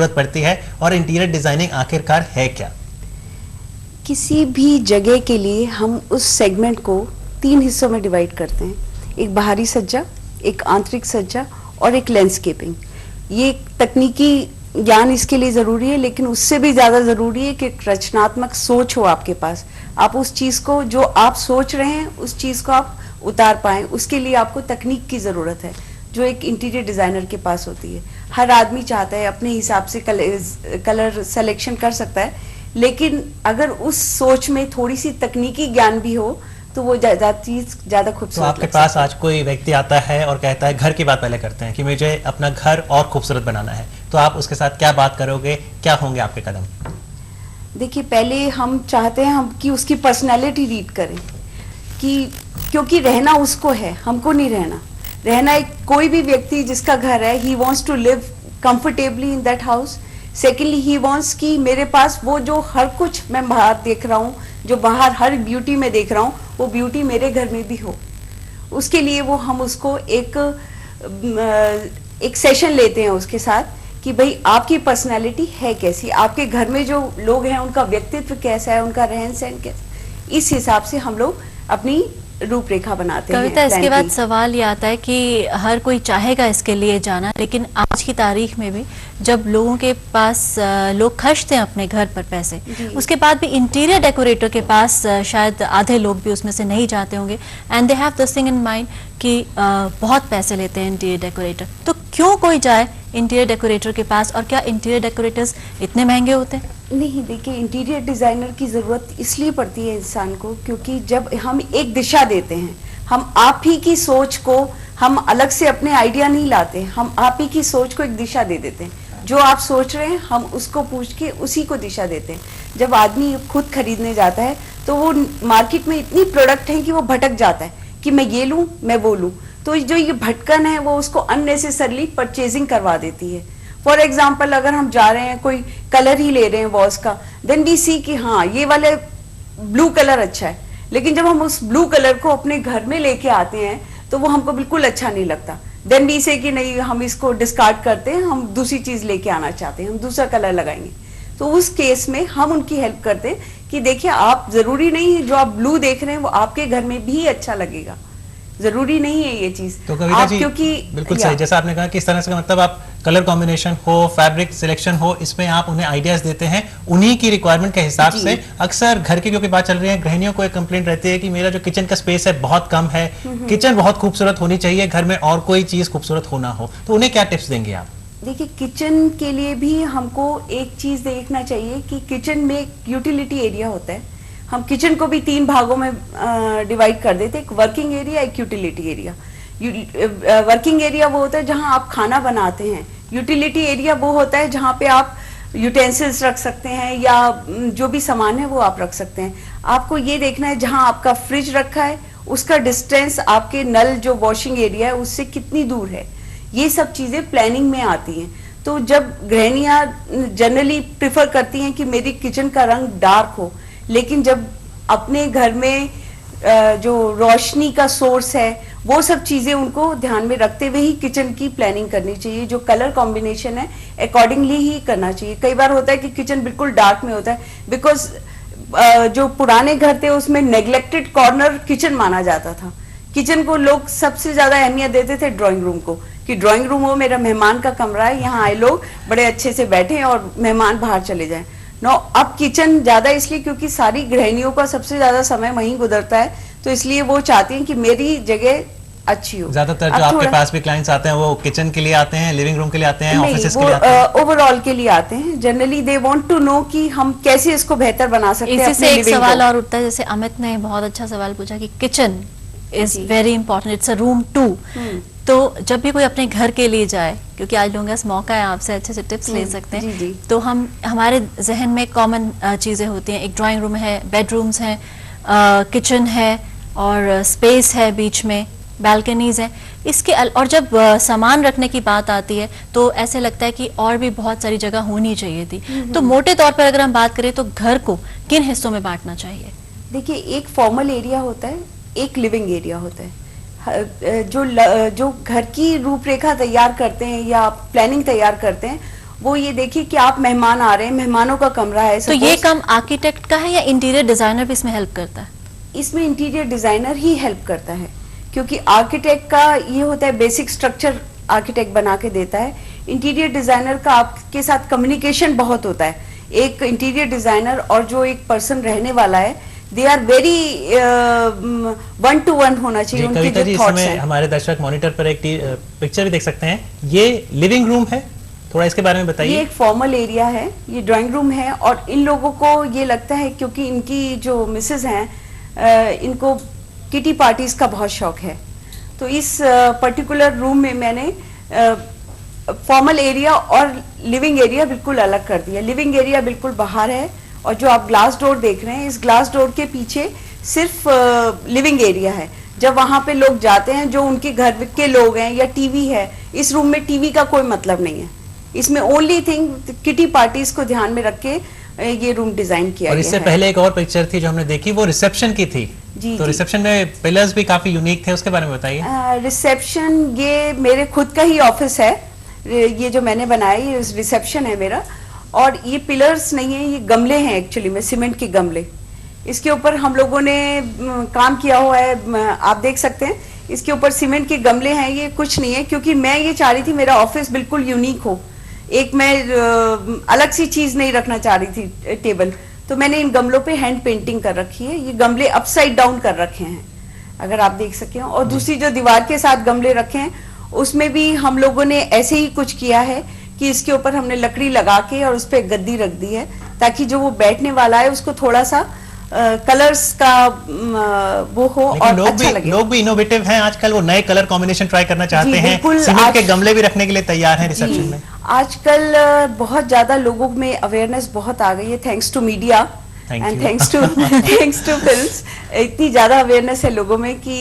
जरूरत पड़ती है, और इंटीरियर डिजाइनिंग आखिरकार है क्या? किसी भी जगह के लिए हम उस सेगमेंट को 3 हिस्सों में डिवाइड करते हैं। एक बाहरी सज्जा, एक आंतरिक सज्जा और एक लैंडस्केपिंग। ये तकनीकी ज्ञान इसके लिए जरूरी है, लेकिन उससे भी ज्यादा जरूरी है कि रचनात्मक सोच हो आपके पास। आप उस चीज को, जो आप सोच रहे हैं, उस चीज को आप उतार पाएं। उसके लिए आपको तकनीक की जरूरत है, जो एक इंटीरियर डिजाइनर के पास होती है। हर आदमी चाहता है अपने हिसाब से कलर सिलेक्शन कर सकता है, लेकिन अगर उस सोच में थोड़ी सी तकनीकी ज्ञान भी हो तो वो ज्यादा खूबसूरत। तो आपके पास आज कोई व्यक्ति आता है और कहता है, घर की बात पहले करते हैं, कि मुझे अपना घर और खूबसूरत बनाना है, तो आप उसके साथ क्या बात करोगे, क्या होंगे आपके कदम? देखिए, पहले हम चाहते हैं कि उसकी पर्सनैलिटी रीड करें, कि क्योंकि रहना उसको है, हमको नहीं रहना एक कोई भी व्यक्ति जिसका घर है, he wants to live comfortably in that house. Secondly, he wants कि मेरे पास वो जो हर कुछ मैं बाहर देख रहा हूँ, जो बाहर हर ब्यूटी में देख रहा हूँ, वो ब्यूटी मेरे घर में भी हो। उसके लिए हम उसको एक सेशन लेते हैं उसके साथ, कि भाई आपकी पर्सनालिटी है कैसी, आपके घर में जो लोग हैं उनका व्यक्तित्व कैसा है, उनका रहन सहन कैसा। इस हिसाब से हम लोग अपनी रूपरेखा बनाते हैं। कविता, इसके बाद सवाल ये आता है कि हर कोई चाहेगा इसके लिए जाना, लेकिन आज की तारीख में भी जब लोगों के पास लोग खर्चते हैं अपने घर पर पैसे, उसके बाद भी इंटीरियर डेकोरेटर के पास शायद आधे लोग भी उसमें से नहीं जाते होंगे, and they have this thing in mind कि बहुत पैसे लेते हैं इंटीरियर डेकोरेटर। तो क्यों कोई जाए इंटीरियर डेकोरेटर के पास, और क्या इंटीरियर डेकोरेटर्स इतने महंगे होते हैं? नहीं, देखिए, इंटीरियर डिजाइनर की जरूरत इसलिए पड़ती है इंसान को, क्योंकि जब हम एक दिशा देते हैं, हम आप ही की सोच को, हम अलग से अपने आइडिया नहीं लाते, हम आप ही की सोच को एक दिशा दे देते हैं। जो आप सोच रहे हैं, हम उसको पूछ के उसी को दिशा देते हैं। जब आदमी खुद खरीदने जाता है तो वो मार्केट में इतनी प्रोडक्ट है कि वो भटक जाता है कि मैं ये लूं, मैं वो लूं। तो जो ये भटकन है वो उसको अननेसेसरली परचेजिंग करवा देती है। फॉर एग्जाम्पल, अगर हम जा रहे हैं, कोई कलर ही ले रहे हैं वॉल्स का, देन वी सी कि हाँ, ये वाले ब्लू कलर अच्छा है, लेकिन जब हम उस ब्लू कलर को अपने घर में लेके आते हैं तो वो हमको बिल्कुल अच्छा नहीं लगता। देन वी से कि नहीं, हम इसको डिस्कार्ड करते हैं, हम दूसरी चीज लेके आना चाहते हैं, हम दूसरा कलर लगाएंगे। तो उस केस में हम उनकी हेल्प करते हैं कि देखिए, आप जरूरी नहीं है जो आप ब्लू देख रहे हैं वो आपके घर में भी अच्छा लगेगा, जरूरी नहीं है ये चीज। तो कविता जी, क्योंकि बिल्कुल सही, जैसा आपने कहा कि इस तरह से मतलब आप कलर कॉम्बिनेशन हो, फैब्रिक सिलेक्शन हो, इसमें आप उन्हें आइडियाज देते हैं उन्हीं की रिक्वायरमेंट के हिसाब से। अक्सर घर की क्योंकि बात चल रही है, गृहिणियों को एक कंप्लेंट रहती है कि मेरा जो किचन का स्पेस है बहुत कम है, किचन बहुत खूबसूरत होनी चाहिए, घर में और कोई चीज खूबसूरत होना हो, तो उन्हें क्या टिप्स देंगे आप? देखिए, किचन के लिए भी हमको एक चीज देखना चाहिए कि किचन में एक यूटिलिटी एरिया होता है। हम किचन को भी 3 भागों में डिवाइड कर देते हैं, एक वर्किंग एरिया, एक यूटिलिटी एरिया। वर्किंग एरिया वो होता है जहां आप खाना बनाते हैं, यूटिलिटी एरिया वो होता है जहां पे आप यूटेंसिल्स रख सकते हैं या जो भी सामान है वो आप रख सकते हैं। आपको ये देखना है जहां आपका फ्रिज रखा है उसका डिस्टेंस आपके नल जो वॉशिंग एरिया है उससे कितनी दूर है। ये सब चीजें प्लानिंग में आती हैं। तो जब गृहिणियां जनरली प्रिफर करती हैं कि मेरी किचन का रंग डार्क हो, लेकिन जब अपने घर में जो रोशनी का सोर्स है वो सब चीजें उनको ध्यान में रखते हुए ही किचन की प्लानिंग करनी चाहिए। जो कलर कॉम्बिनेशन है अकॉर्डिंगली ही करना चाहिए। कई बार होता है कि किचन बिल्कुल डार्क में होता है, बिकॉज जो पुराने घर थे उसमें नेग्लेक्टेड कॉर्नर किचन माना जाता था। किचन को लोग सबसे ज्यादा अहमियत देते थे ड्राइंग रूम को, कि ड्राइंग रूम हो, मेरा मेहमान का कमरा है, यहाँ आए लोग बड़े अच्छे से बैठे और मेहमान बाहर चले जाएं। नो, अब किचन ज्यादा इसलिए क्योंकि सारी गृहिणियों का सबसे ज्यादा समय वहीं गुजरता है, तो इसलिए वो चाहती हैं कि मेरी जगह अच्छी हो। ज्यादातर जो आपके पास भी क्लाइंट्स आते हैं वो किचन के लिए आते हैं, लिविंग रूम के लिए आते हैं, ऑफिसेस के लिए आते हैं? ओवरऑल के लिए आते हैं। Generally they want to know कि हम कैसे इसको बेहतर बना सकते हैं। इसी से एक सवाल और उठता है, जैसे अमित ने बहुत अच्छा सवाल पूछा कि kitchen is very important, it's a room too. तो जब भी कोई अपने घर के लिए जाए, क्योंकि आज लोगों का मौका है, आपसे अच्छे से टिप्स ले सकते हैं, जी। तो हमारे जहन में कॉमन चीजें होती हैं। एक ड्राइंग रूम है, बेडरूम्स हैं, किचन है और स्पेस है, बीच में बालकनीज है। इसके और जब सामान रखने की बात आती है तो ऐसे लगता है कि और भी बहुत सारी जगह होनी चाहिए थी। तो मोटे तौर पर अगर हम बात करें तो घर को किन हिस्सों में बांटना चाहिए? देखिए, एक फॉर्मल एरिया होता है, एक लिविंग एरिया होता है। जो घर की रूपरेखा तैयार करते हैं या प्लानिंग तैयार करते हैं वो ये देखिए कि आप मेहमान आ रहे हैं, मेहमानों का कमरा है, तो ये काम आर्किटेक्ट का है या इंटीरियर डिजाइनर भी इसमें हेल्प करता है? इसमें इंटीरियर डिजाइनर ही हेल्प करता है, क्योंकि आर्किटेक्ट का ये होता है बेसिक स्ट्रक्चर आर्किटेक्ट बना के देता है। इंटीरियर डिजाइनर का आपके साथ कम्युनिकेशन बहुत होता है। एक इंटीरियर डिजाइनर और जो एक पर्सन रहने वाला है, दे आर वेरी 1-to-1 होना चाहिए उनके कविता जी, जो थॉट्स इसमें हैं। हमारे दर्शक मॉनिटर पर एक पिक्चर भी देख सकते हैं, ये लिविंग रूम है, थोड़ा इसके बारे में ये बताइए। एक फॉर्मल एरिया है, ये ड्राइंग रूम है, और इन लोगों को ये लगता है क्योंकि इनकी जो मिसेज हैं इनको किटी पार्टीज का बहुत शौक है, तो इस पर्टिकुलर रूम में मैंने फॉर्मल एरिया और लिविंग एरिया बिल्कुल अलग कर दिया। लिविंग एरिया बिल्कुल बाहर है, और जो आप ग्लास डोर देख रहे हैं, इस ग्लास डोर के पीछे सिर्फ लिविंग एरिया है। जब वहां पे लोग जाते हैं, जो उनके घर के लोग हैं या टीवी है, इस रूम में टीवी का कोई मतलब नहीं है। इसमें ओनली थिंग किटी पार्टीज को ध्यान में रख के ये रूम डिजाइन किया और गया इससे है। पहले एक और पिक्चर थी जो हमने देखी, वो रिसेप्शन की थी। जी, तो जी। रिसेप्शन में पिलर्स भी काफी यूनिक थे, उसके बारे में बताइए। रिसेप्शन ये मेरे खुद का ही ऑफिस है, ये जो मैंने बनाया ये रिसेप्शन है मेरा, और ये पिलर्स नहीं है, ये गमले हैं एक्चुअली में, सीमेंट के गमले। इसके ऊपर हम लोगों ने काम किया हुआ है, आप देख सकते हैं इसके ऊपर सीमेंट के गमले हैं। ये कुछ नहीं है, क्योंकि मैं ये चाह रही थी मेरा ऑफिस बिल्कुल यूनिक हो, एक मैं अलग सी चीज नहीं रखना चाह रही थी टेबल, तो मैंने इन गमलों पे हैंड पेंटिंग कर रखी है। ये गमले अपसाइड डाउन कर रखे हैं, अगर आप देख सके हो, और दूसरी जो दीवार के साथ गमले रखे हैं उसमें भी हम लोगों ने ऐसे ही कुछ किया है कि इसके ऊपर हमने लकड़ी लगा के और उस पर गद्दी रख दी है, ताकि जो वो बैठने वाला है उसको थोड़ा सा कलर्स का वो हो और अच्छा लगे। लोग भी इनोवेटिव हैं आजकल, वो नए कलर कॉम्बिनेशन ट्राई करना चाहते हैं, बिल्कुल। सीमेंट के गमले भी रखने के लिए तैयार हैं रिसेप्शन में। आजकल बहुत ज्यादा लोगों में अवेयरनेस बहुत आ गई है, thanks to media and thanks to films. इतनी ज्यादा अवेयरनेस है लोगों में कि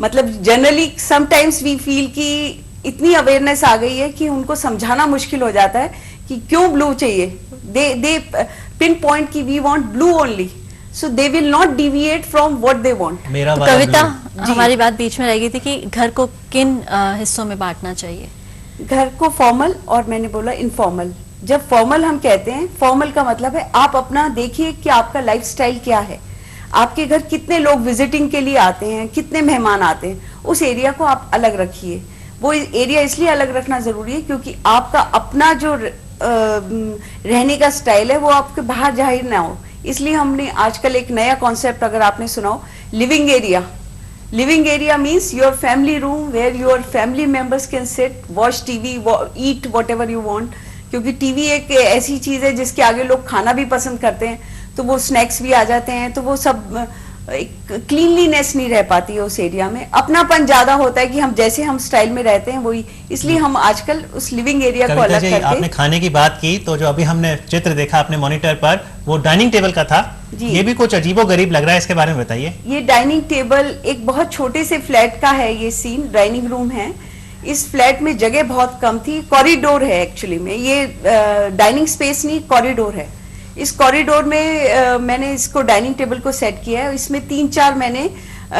मतलब जनरली समटाइम्स वी फील कि इतनी अवेयरनेस आ गई है कि उनको समझाना मुश्किल हो जाता है कि क्यों ब्लू चाहिए। दे पिन पॉइंट की we want blue only, so they will not deviate from what they want. मेरा तो वाला कविता, blue। हमारी बात बीच में रह गई थी कि घर को किन हिस्सों में बांटना चाहिए? घर को फॉर्मल और मैंने बोला इनफॉर्मल। जब फॉर्मल हम कहते हैं, फॉर्मल का मतलब है आप अपना देखिए कि आपका लाइफस्टाइल क्या है, आपके घर कितने लोग विजिटिंग के लिए आते हैं, कितने मेहमान आते हैं, उस एरिया को आप अलग रखिए। वो एरिया इसलिए अलग रखना जरूरी है क्योंकि आपका अपना जो रहने का स्टाइल है वो आपके बाहर जाहिर ना हो। इसलिए हमने आजकल एक नया कॉन्सेप्ट, अगर आपने सुना हो, living area. Living area means your family room where your family members can sit, watch TV, eat whatever you want. क्योंकि टीवी एक ऐसी चीज है जिसके आगे लोग खाना भी पसंद करते हैं, तो वो स्नैक्स भी आ जाते हैं, तो वो सब क्लीनलीनेस नहीं रह पाती है उस एरिया में। अपनापन ज्यादा होता है कि हम जैसे हम स्टाइल में रहते हैं वही, इसलिए हम आजकल उस लिविंग एरिया को अलग करके। आपने खाने की बात की, तो जो अभी हमने चित्र देखा अपने मॉनिटर पर, वो डाइनिंग टेबल का था। ये भी कुछ अजीबोगरीब लग रहा है, इसके बारे में बताइए। ये डाइनिंग टेबल एक बहुत छोटे से फ्लैट का है, ये सीन डाइनिंग रूम है। इस फ्लैट में जगह बहुत कम थी, कॉरिडोर है एक्चुअली में, ये डाइनिंग स्पेस नहीं कॉरिडोर है। इस कॉरिडोर में मैंने इसको डाइनिंग टेबल को सेट किया है। इसमें 3-4 मैंने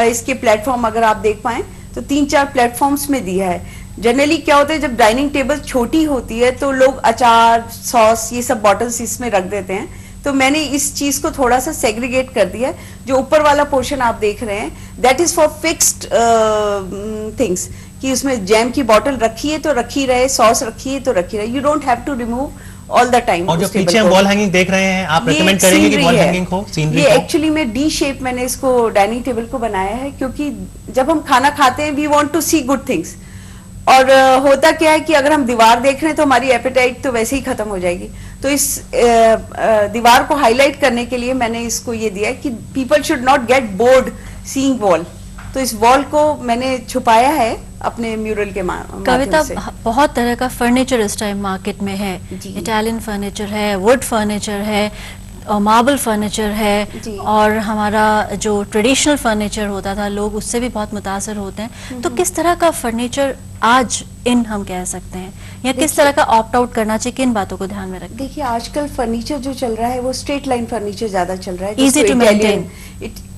इसके प्लेटफॉर्म, अगर आप देख पाए तो 3-4 प्लेटफॉर्म्स में दिया है। जनरली क्या होता है, जब डाइनिंग टेबल छोटी होती है तो लोग अचार, सॉस, ये सब बॉटल्स इसमें रख देते हैं, तो मैंने इस चीज को थोड़ा सा सेग्रीगेट कर दिया है। जो ऊपर वाला पोर्शन आप देख रहे हैं, that is for fixed things, कि उसमें जैम की बॉटल रखी है तो रखी रहे, सॉस रखी है तो रखी रहे, you don't have to remove all the time. और जो पीछे हम वॉल हैंगिंग देख रहे हैं, आप रेकमेंड करेंगे कि वॉल हैंगिंग हो, सीनरी ये हो? एक्चुअली में डी शेप मैंने इसको डाइनिंग टेबल को बनाया है, क्योंकि जब हम खाना खाते हैं we want to see good things, और होता क्या है कि अगर हम दीवार देख रहे हैं तो हमारी एपेटाइट तो वैसे ही खत्म हो जाएगी। तो इस दीवार को हाईलाइट करने के लिए मैंने इसको ये दिया है कि people should not get bored seeing wall. तो इस वॉल को मैंने छुपाया है अपने म्यूरल के माध्यम कविता, से। बहुत तरह का फर्नीचर इस टाइम मार्केट में है। जी। इटालियन फर्नीचर है, वुड फर्नीचर है, और मार्बल फर्नीचर है, जी। और हमारा जो ट्रेडिशनल फर्नीचर होता था, लोग उससे भी बहुत मुतासर होते हैं। तो किस तरह का फर्नीचर आज इन हम कह सकते हैं, या किस तरह का ऑप्ट आउट करना चाहिए, किन बातों को ध्यान में रखें? देखिए, आजकल फर्नीचर जो चल रहा है वो स्ट्रेट लाइन फर्नीचर ज्यादा चल रहा है, Easy to maintain.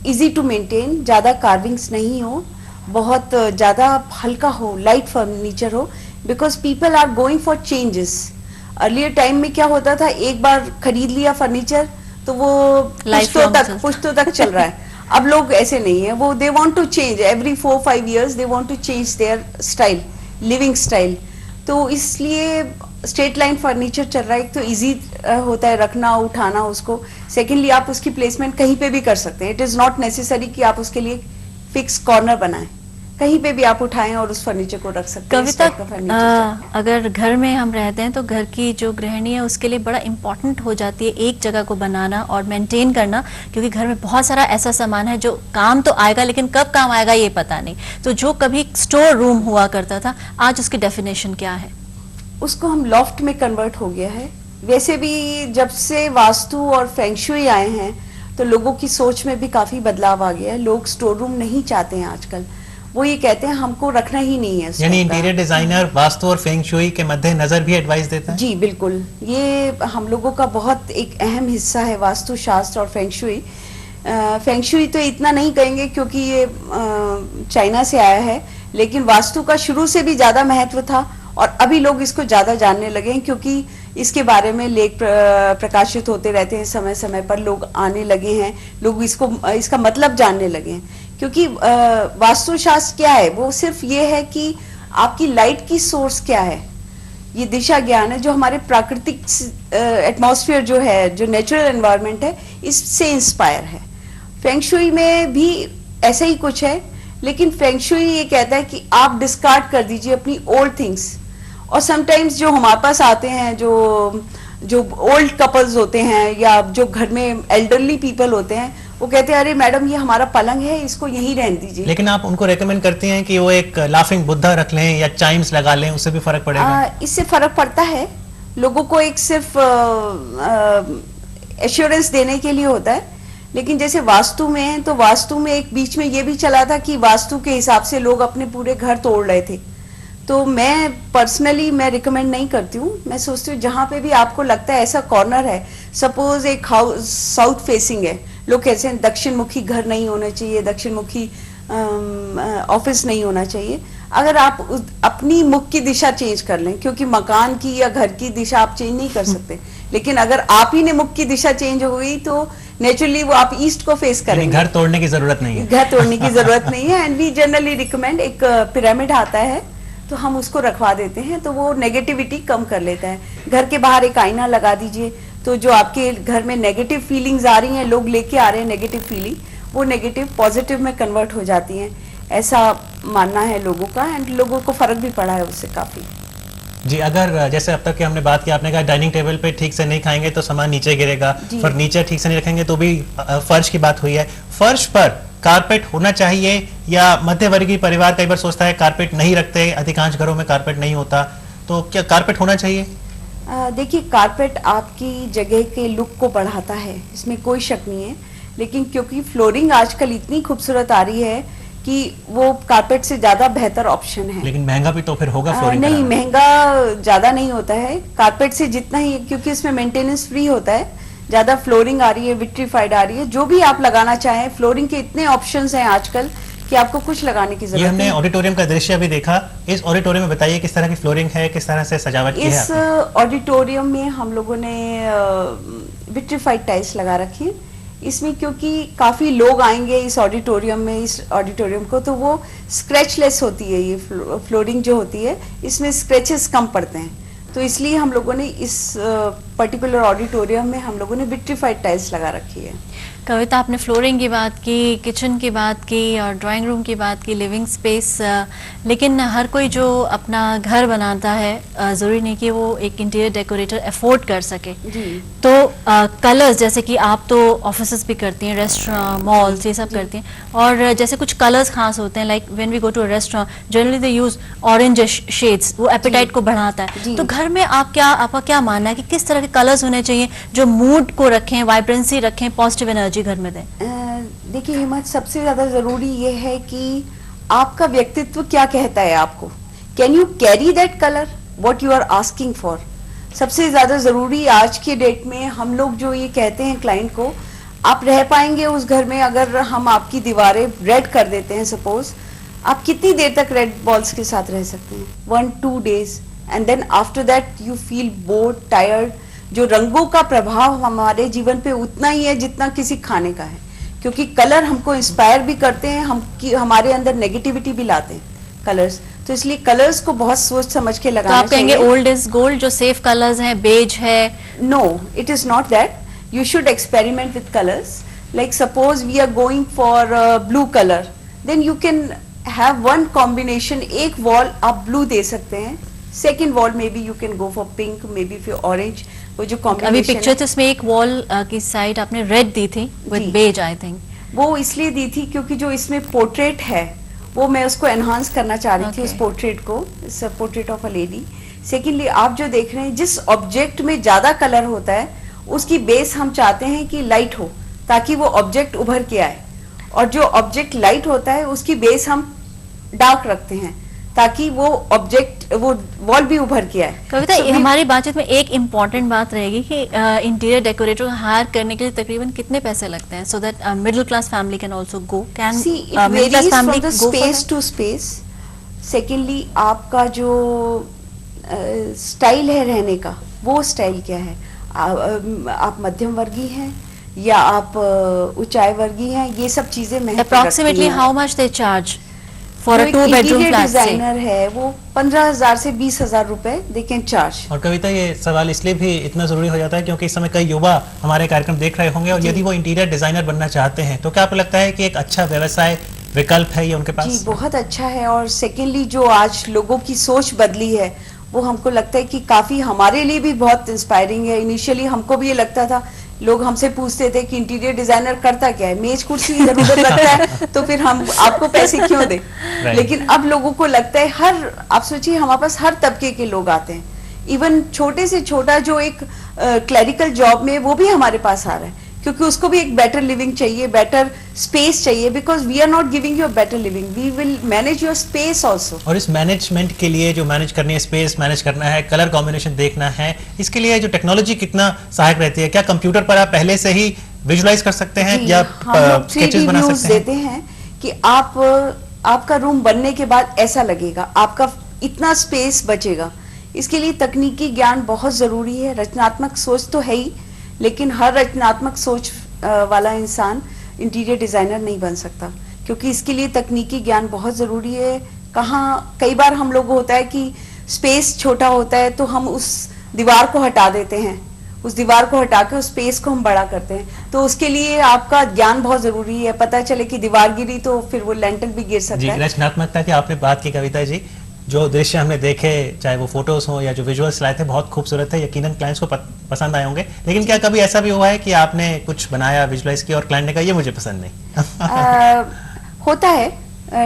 Easy to maintain, ज्यादा कार्विंग्स नहीं हो, बहुत ज्यादा हल्का हो, लाइट फर्नीचर हो, because people are going for changes. Earlier time में क्या होता था, एक बार खरीद लिया फर्नीचर तो वो पुश्तों तक चल रहा है। अब लोग ऐसे नहीं है, वो they want to change every 4-5 years, they want to change their style, living style. तो इसलिए स्ट्रेट लाइन फर्नीचर चल रहा है। एक तो इजी होता है रखना उठाना उसको, सेकेंडली आप उसकी प्लेसमेंट कहीं पे भी कर सकते हैं। इट इज नॉट नेसेसरी कि आप उसके लिए फिक्स कॉर्नर बनाएं, कहीं पे भी आप उठाएं और उस फर्नीचर को रख सकते हैं। कविता, अगर घर में हम रहते हैं तो घर की जो गृहिणी है उसके लिए बड़ा इंपॉर्टेंट हो जाती है एक जगह को बनाना और मेंटेन करना, क्योंकि घर में बहुत सारा ऐसा सामान है जो काम तो आएगा लेकिन कब काम आएगा ये पता नहीं। तो जो कभी स्टोर रूम हुआ करता था, आज उसकी डेफिनेशन क्या है? उसको हम लॉफ्ट में कन्वर्ट हो गया है। वैसे भी जब से वास्तु और फेंग शुई आए हैं तो लोगों की सोच में भी काफी बदलाव आ गया है। लोग स्टोर रूम नहीं चाहते हैं आजकल, वो ये कहते हैं हमको रखना ही नहीं है। यानी इंटीरियर डिजाइनर वास्तु और फेंग शुई के मध्य नजर भी एडवाइस देता है? जी बिल्कुल, ये हम लोगों का बहुत एक अहम हिस्सा है वास्तु शास्त्र और फेंग शुई। फेंग शुई तो इतना नहीं कहेंगे क्योंकि ये चाइना से आया है, लेकिन वास्तु का शुरू से भी ज्यादा महत्व था और अभी लोग इसको ज्यादा जानने लगे हैं क्योंकि इसके बारे में लेख प्रकाशित होते रहते हैं, समय समय पर लोग आने लगे हैं, लोग इसका मतलब जानने लगे हैं। क्योंकि वास्तुशास्त्र क्या है, वो सिर्फ ये है कि आपकी लाइट की सोर्स क्या है, ये दिशा ज्ञान है जो हमारे प्राकृतिक एटमॉस्फेयर जो है, जो नेचुरल एनवायरनमेंट है, इससे इंस्पायर है। फेंग शुई में भी ऐसा ही कुछ है, लेकिन फेंग शुई ये कहता है कि आप डिस्कार्ड कर दीजिए अपनी ओल्ड थिंग्स। और समटाइम्स जो हमारे पास आते हैं, जो ओल्ड कपल्स होते हैं या जो घर में एल्डरली पीपल होते हैं, वो कहते हैं अरे मैडम ये हमारा पलंग है, इसको यहीं रहने दीजिए। लेकिन आप उनको रेकमेंड करती हैं कि वो एक लाफिंग बुद्धा रख लें या चाइम्स लगा लें, उससे भी फर्क पड़ेगा? इससे फर्क पड़ता है, लोगों को एक सिर्फ एश्योरेंस देने के लिए होता है। लेकिन जैसे वास्तु में है, तो वास्तु में एक बीच में ये भी चला था कि वास्तु के हिसाब से लोग अपने पूरे घर तोड़ रहे थे। तो मैं पर्सनली रिकमेंड नहीं करती हूँ। मैं सोचती हूँ जहाँ पे भी आपको लगता है ऐसा कॉर्नर है, सपोज एक हाउस साउथ फेसिंग है, लोग कहते हैं दक्षिण मुखी घर नहीं होना चाहिए, दक्षिण मुखी ऑफिस नहीं होना चाहिए। अगर आप अपनी मुख की दिशा चेंज कर लें, क्योंकि मकान की या घर की दिशा आप चेंज नहीं कर सकते, लेकिन अगर आप ही ने मुख की दिशा चेंज हो गई तो नेचुरली वो आप ईस्ट को फेस करेंगे। घर तोड़ने की जरूरत नहीं है, घर तोड़ने की जरूरत नहीं है। एंड वी जनरली रिकमेंड, एक पिरामिड आता है तो हम उसको रखवा देते हैं, तो वो नेगेटिविटी कम कर लेता है। घर के बाहर एक आईना लगा दीजिए, तो जो आपके घर में नेगेटिव फीलिंग्स आ रही हैं, लोग लेके आ रहे हैं नेगेटिव फीलिंग, वो नेगेटिव पॉजिटिव में कन्वर्ट हो जाती हैं, ऐसा मानना है लोगों का। एंड लोगों को फर्क भी पड़ा है उससे काफी। जी, अगर जैसे अब तक की हमने बात की, आपने कहा डाइनिंग टेबल पे ठीक से नहीं खाएंगे तो सामान नीचे गिरेगा, फर्नीचर ठीक से नहीं रखेंगे तो भी, फर्श की बात हुई है, फर्श पर कारपेट होना चाहिए या मध्यवर्गीय परिवार कई बार सोचता है कारपेट नहीं रखते, अधिकांश घरों में कारपेट नहीं होता, तो क्या कारपेट होना चाहिए? देखिए, कारपेट आपकी जगह के लुक को बढ़ाता है, इसमें कोई शक नहीं है। लेकिन क्योंकि फ्लोरिंग आजकल इतनी खूबसूरत आ रही है कि वो कारपेट से ज्यादा बेहतर ऑप्शन है। लेकिन महंगा भी तो फिर होगा फ्लोरिंग? नहीं, महंगा ज्यादा नहीं होता है कारपेट से जितना ही, क्योंकि इसमें मेंटेनेंस फ्री होता है। ज्यादा फ्लोरिंग आ रही है, विट्रीफाइड आ रही है, जो भी आप लगाना चाहें, फ्लोरिंग के इतने ऑप्शंस हैं आजकल कि आपको कुछ लगाने की जरूरत नहीं। हमने ऑडिटोरियम का दृश्य भी देखा, इस ऑडिटोरियम में बताइए किस तरह की फ्लोरिंग है, किस तरह से सजावट की है? इस ऑडिटोरियम में हम लोगों ने विट्रीफाइड टाइल्स लगा रखी है। इसमें क्योंकि काफी लोग आएंगे इस ऑडिटोरियम में, इस ऑडिटोरियम को, तो वो स्क्रैचलेस होती है। ये फ्लोरिंग जो होती है, इसमें स्क्रैचेस कम पड़ते हैं, तो इसलिए हम लोगों ने इस पर्टिकुलर ऑडिटोरियम में हम लोगों ने विट्रीफाइड टाइल्स लगा रखी है। कविता, आपने फ्लोरिंग की बात की, किचन की बात की और ड्राइंग रूम की बात की, लिविंग स्पेस, लेकिन हर कोई जो अपना घर बनाता है ज़रूरी नहीं कि वो एक इंटीरियर डेकोरेटर अफोर्ड कर सके। तो कलर्स, जैसे कि आप तो ऑफिसेस भी करती हैं, रेस्टोरेंट, मॉल्स, ये सब करती हैं, और जैसे कुछ कलर्स खास होते हैं, like when we go to a restaurant generally they use orange shades, वो एपेटाइट को बढ़ाता है। तो घर में आपका क्या मानना है कि किस तरह के कलर्स होने चाहिए जो मूड को रखें, वाइब्रेंसी रखें, पॉजिटिव एनर्जी घर में दें? देखिए हिम्मत, सबसे ज्यादा जरूरी ये है कि आपका व्यक्तित्व क्या कहता है आपको। Can you carry that colour what you are asking for. सबसे ज्यादा जरूरी आज के डेट में हम लोग जो ये कहते हैं क्लाइंट को, आप रह पाएंगे उस घर में अगर हम आपकी दीवारें रेड कर देते हैं, सपोज, आप कितनी देर तक रेड बॉल्स के साथ रह सकते हैं? 1-2 days, and then after that you feel bored, tired. जो रंगों का प्रभाव हमारे जीवन पे उतना ही है जितना किसी खाने का है, क्योंकि कलर हमको इंस्पायर भी करते हैं, हमारे अंदर नेगेटिविटी भी लाते हैं कलर्स। तो इसलिए कलर्स को बहुत सोच समझ के लगाना चाहिए। तो आप कहेंगे ओल्ड इज गोल्ड, जो सेफ कलर्स हैं, बेज है? No, it is not that. You should experiment with colours. Like suppose we are going for blue colour, then you can have one combination. एक वॉल आप blue दे सकते हैं, second wall maybe you can go for pink, maybe for orange. वो जो combination, अभी picture तो इसमें एक वॉल की साइड आपने रेड दी थी विद बेज, आई थिंक। वो इसलिए दी थी क्योंकि जो इसमें पोर्ट्रेट है वो मैं उसको एनहांस करना चाह रही थी, उस पोर्ट्रेट को, portrait of a lady. Secondly आप जो देख रहे हैं, जिस ऑब्जेक्ट में ज्यादा कलर होता है उसकी बेस हम चाहते हैं कि लाइट हो, ताकि वो ऑब्जेक्ट उभर के आए। और जो ऑब्जेक्ट लाइट होता है उसकी बेस हम डार्क रखते हैं, ताकि वो ऑब्जेक्ट, वो वॉल भी उभर के आए। कविता, हमारी बातचीत में एक इम्पॉर्टेंट बात रहेगी कि इंटीरियर डेकोरेटर हायर करने के लिए तकरीबन कितने पैसे लगते हैं, so that middle class family can also go? Can middle class family go space to space? Secondly आपका जो स्टाइल है रहने का, वो स्टाइल क्या है? आप मध्यम वर्गीय हैं या आप ऊंचाई वर्गीय हैं? ये सब चीजें महत्व रखती हैं। Approximately how much they charge for a 2 bedroom flat? Designer है वो 15,000 से 20,000 रुपए दे कैन चार्ज। और कविता, ये सवाल इसलिए भी इतना जरूरी हो जाता है क्योंकि इस समय कई युवा हमारे कार्यक्रम देख रहे होंगे, और यदि वो इंटीरियर डिजाइनर बनना चाहते हैं तो क्या आपको लगता है कि एक अच्छा व्यवसाय विकल्प है ये उनके पास? जी, बहुत अच्छा है। और सेकेंडली जो आज लोगों की सोच बदली है, वो हमको लगता है कि काफी हमारे लिए भी बहुत इंस्पायरिंग है। इनिशियली हमको भी ये लगता था, लोग हमसे पूछते थे कि इंटीरियर डिजाइनर करता क्या है, मेज कुर्सी इधर उधर रखता है तो फिर हम आपको पैसे क्यों दें? लेकिन अब लोगों को लगता है, आप सोचिए हमारे पास हर तबके के लोग आते हैं। इवन छोटे से छोटा जो एक क्लरिकल जॉब में, वो भी हमारे पास आ रहा है, क्योंकि उसको भी एक बेटर लिविंग चाहिए, बेटर स्पेस चाहिए। Because we are not giving you a better living, we will manage your space also. और इस मैनेजमेंट के लिए, जो मैनेज करनी है, स्पेस मैनेज करना है, कलर कॉम्बिनेशन देखना है, इसके लिए जो टेक्नोलॉजी कितना सहायक रहती है? क्या कंप्यूटर पर आप पहले से ही विजुलाइज कर सकते हैं या स्केचेस बना सकते हैं? देते हैं कि आपका रूम बनने के बाद ऐसा लगेगा, आपका इतना स्पेस बचेगा। इसके लिए तकनीकी ज्ञान बहुत जरूरी है। रचनात्मक सोच तो है ही, लेकिन हर रचनात्मक सोच वाला इंसान इंटीरियर डिजाइनर नहीं बन सकता, क्योंकि इसके लिए तकनीकी ज्ञान बहुत जरूरी है। कई बार हम लोग होता है कि स्पेस छोटा होता है तो हम उस दीवार को हटा देते हैं, उस दीवार को हटा के उस स्पेस को हम बड़ा करते हैं। तो उसके लिए आपका ज्ञान बहुत जरूरी है। पता चले कि दीवार गिरी तो फिर वो लेंटल भी गिर सकता है। रचनात्मकता की आपने बात की कविता जी, जो दृश्य हमने देखे, चाहे वो फोटोज हो या जो विजुअल्स लाए थे, बहुत खूबसूरत है। यकीनन क्लाइंट्स को पसंद आए होंगे। लेकिन क्या कभी ऐसा भी हुआ है कि आपने कुछ बनाया, विजुअलाइज किया और क्लाइंट ने कहा ये मुझे पसंद नहीं? होता है,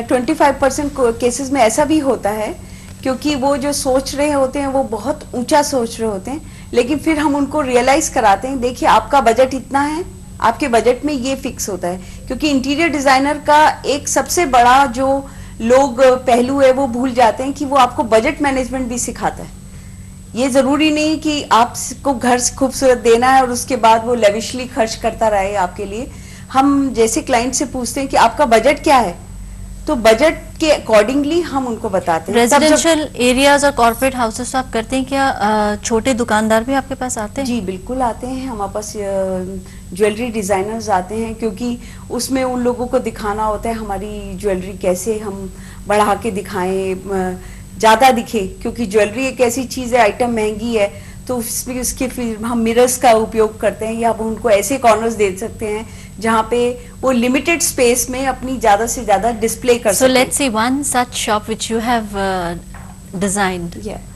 25% केसेस में ऐसा भी होता है, क्योंकि वो जो सोच रहे होते हैं वो बहुत ऊंचा सोच रहे होते हैं, लेकिन फिर हम उनको रियलाइज कराते हैं, देखिए आपका बजट इतना है, आपके बजट में ये फिक्स होता है। क्योंकि इंटीरियर डिजाइनर का एक सबसे बड़ा जो लोग पहलू है वो भूल जाते हैं कि वो आपको बजट मैनेजमेंट भी सिखाता है। ये जरूरी नहीं कि आपको घर खूबसूरत देना है और उसके बाद वो लेविशली खर्च करता रहे आपके लिए। हम जैसे क्लाइंट से पूछते हैं कि आपका बजट क्या है, तो बजट के अकॉर्डिंगली हम उनको बताते हैं। रेजिडेंशियल एरियाज और कॉर्पोरेट हाउसेस आप करते हैं क्या? छोटे दुकानदार भी आपके पास आते हैं? जी बिल्कुल आते हैं, हमारे पास ज्वेलरी डिजाइनर्स आते हैं, क्योंकि उसमें उन लोगों को दिखाना होता है हमारी ज्वेलरी कैसे हम बढ़ा के दिखाएं, ज्यादा दिखे, क्योंकि ज्वेलरी एक ऐसी चीज है, आइटम महंगी है, तो उसमें उसके फिर हम मिरर्स का उपयोग करते हैं, या उनको ऐसे कॉर्नर्स दे सकते हैं जहाँ पे वो लिमिटेड स्पेस में अपनी ज्यादा से ज्यादा डिस्प्ले कर सकें। So let's see one such shop which you have designed. Yeah.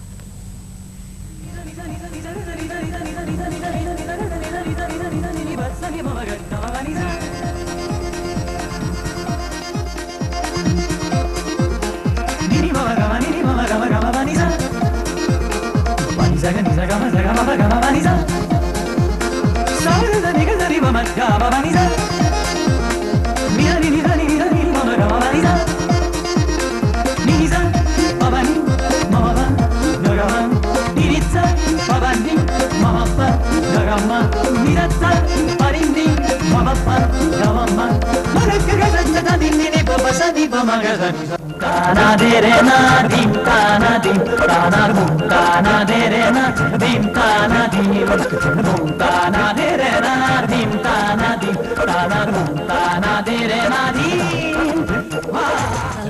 ताना दे रे ना दीम ताना दीम ताना धूम ताना दे रे ना दीम ताना दीम धूम ताना दे रे ना दीम ताना दीम ताना धूम ताना दे रे ना दीम।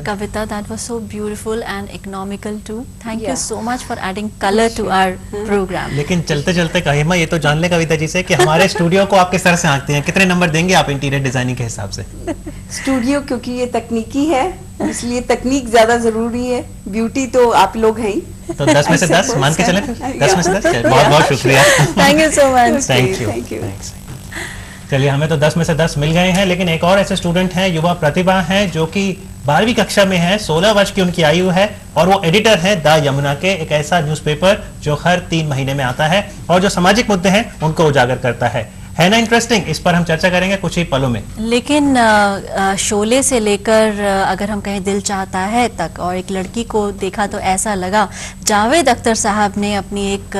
Kavita, that was so beautiful and economical too. Thank you Yeah. so much for adding color to our program. लेकिन चलते चलते कहिमा ये तो जान ले कविता जी से कि हमारे स्टूडियो को आप किस तरह से आंकते हैं, कितने नंबर देंगे आप इंटीरियर डिजाइनिंग के हिसाब से? स्टूडियो क्योंकि ये तकनीकी है इसलिए तकनीक ज्यादा जरूरी है, ब्यूटी तो आप लोग हैं ही। तो 10 में से 10 मान के चले फिर? 10 में से 10? बहुत बहुत शुक्रिया। Thank you so much. Thank you. Thank you. चलिए, हमें तो 10 में से 10 मिल गए हैं, लेकिन एक और ऐसे स्टूडेंट हैं, युवा प्रतिभा हैं, जो कि 12वीं कक्षा में है, 16 वर्ष की उनकी आयु है और वो एडिटर है द यमुना के, एक ऐसा न्यूज़पेपर जो हर 3 महीने में आता है और जो सामाजिक मुद्दे हैं उनको उजागर करता है ना इंटरेस्टिंग? इस पर हम चर्चा करेंगे कुछ ही पलों में। लेकिन शोले से लेकर अगर हम कहें दिल चाहता है तक, और एक लड़की को देखा तो ऐसा लगा जावेद अख्तर साहब ने अपनी एक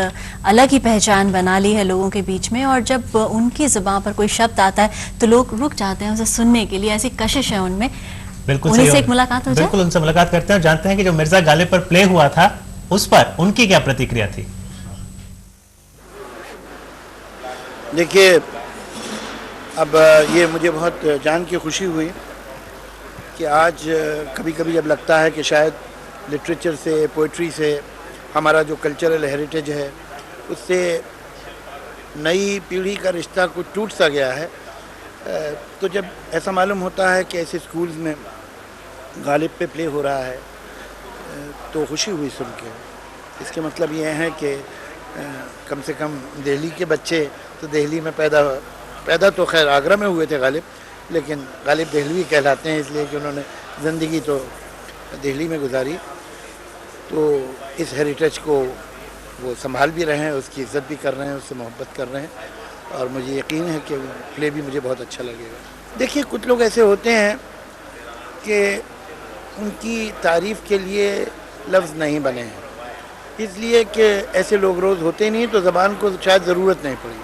अलग ही पहचान बना ली है लोगों के बीच में, और जब उनकी जुबान पर कोई शब्द आता है तो लोग रुक जाते हैं उसे सुनने के लिए, ऐसी कशिश है उनमें। बिल्कुल उन्हीं सही से हो- एक मुलाकात हो जाए। बिल्कुल, उनसे मुलाकात करते हैं और जानते हैं कि जो मिर्जा गालिब पर प्ले हुआ था उस पर उनकी क्या प्रतिक्रिया थी। देखिए, अब ये मुझे बहुत जान के खुशी हुई कि आज कभी कभी जब लगता है कि शायद लिटरेचर से, पोइट्री से हमारा जो कल्चरल हेरिटेज है उससे नई पीढ़ी का रिश्ता कुछ टूट सा गया है, तो जब ऐसा मालूम होता है कि ऐसे स्कूल्स में गालिब पे प्ले हो रहा है तो खुशी हुई सुन के। इसके मतलब ये है कि कम से कम दिल्ली के बच्चे तो दिल्ली में पैदा तो खैर आगरा में हुए थे गालिब, लेकिन गालिब दिल्ली कहलाते हैं इसलिए कि उन्होंने ज़िंदगी तो दिल्ली में गुजारी, तो इस हेरिटेज को वो संभाल भी रहे हैं, उसकी इज़्ज़त भी कर रहे हैं, उससे मोहब्बत कर रहे हैं और मुझे यकीन है कि प्ले भी मुझे बहुत अच्छा लगेगा। देखिए, कुछ लोग ऐसे होते हैं कि उनकी तारीफ़ के लिए लफ्ज़ नहीं बने हैं, इसलिए कि ऐसे लोग रोज़ होते नहीं तो ज़बान को शायद ज़रूरत नहीं पड़ी।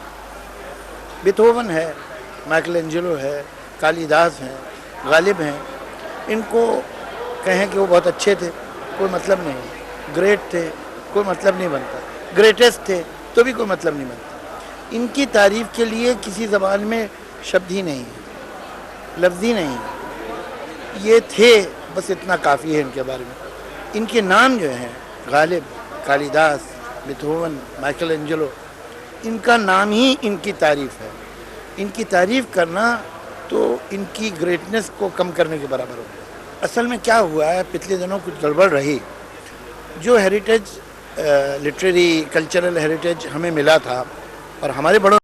बीथोवन है, माइकल एंजेलो है, कालिदास हैं, गालिब हैं, इनको कहें कि वो बहुत अच्छे थे कोई मतलब नहीं, ग्रेट थे कोई मतलब नहीं बनता, ग्रेटेस्ट थे तो भी कोई मतलब नहीं बनता। इनकी तारीफ़ के लिए किसी ज़बान में शब्द ही नहीं है, लफ्ज़ ही नहीं है। ये थे, बस इतना काफ़ी है इनके बारे में। इनके नाम जो हैं Ghalib, Kalidas, Beethoven, Michael Angelo, इनका नाम ही इनकी तारीफ़ है। इनकी तारीफ़ करना तो इनकी ग्रेटनेस को कम करने के बराबर हो गया। असल में क्या हुआ है, पिछले दिनों कुछ गड़बड़ रही। जो हेरिटेज, लिटरेरी कल्चरल हेरिटेज हमें मिला था और हमारे बड़ों